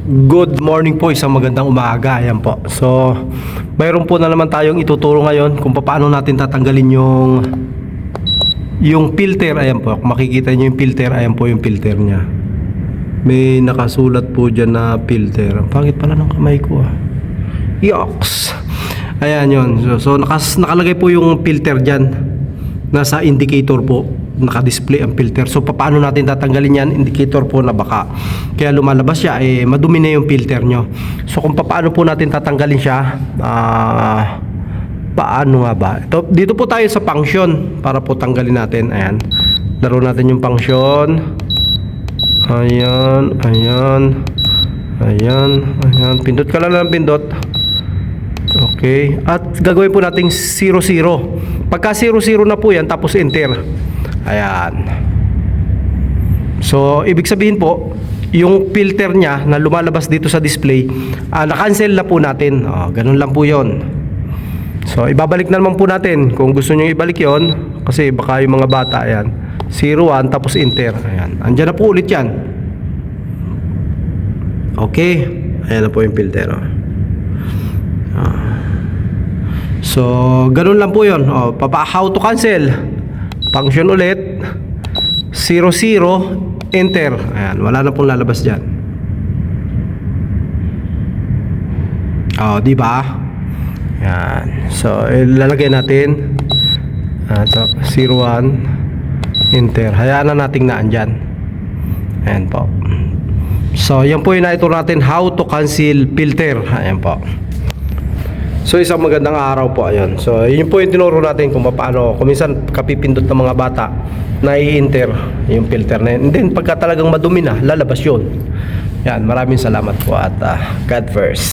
Good morning po, isang magandang umaga. Ayan po. So, mayroon po na naman tayong ituturo ngayon kung paano natin tatanggalin yung filter. Ayan po. Kung makikita niyo yung filter, ayan po yung filter niya. May nakasulat po dyan na filter. Ang pangit pala ng kamay ko. Yoks. Ayan yun. So nakalagay po yung filter dyan. Nasa indicator po. Naka-display ang filter. So paano natin tatanggalin yan? Indicator po na baka kaya lumalabas siya, madumi na yung filter nyo. So kung paano po natin tatanggalin siya, paano nga ba? Dito po tayo sa function para po tanggalin natin. Ayan, laro natin yung function. Ayan, ayan, ayan, ayan. Pindot ka lang ng pindot. Okay, at gagawin po nating 00. Pagka 00 na po yan, tapos enter. Ayan. So, ibig sabihin po, yung filter niya na lumalabas dito sa display, na-cancel na po natin. Ganun lang po yon. So, ibabalik na naman po natin kung gusto nyo ibalik yon. Kasi baka yung mga bata, ayan, 01 tapos enter. Ayan. Andyan na po ulit yan. Okay. Ayan na po yung filter. So, ganun lang po yun. How to cancel. Function ulit. 00. Enter. Ayan. Wala na pong lalabas dyan. Diba? Ayan. So, ilalagay natin. So, 01. Enter. Hayaan na natin na andyan. Ayan po. So, yan po yung naituro natin. How to cancel filter. Ayan po. So, isang magandang araw po. Ayan. So, yun po yung tinuro natin kung paano. Kung minsan kapipindot ng mga bata na i-enter yung filter na yun. And then, pagka talagang madumi na, lalabas yun. Yan. Maraming salamat po at God first.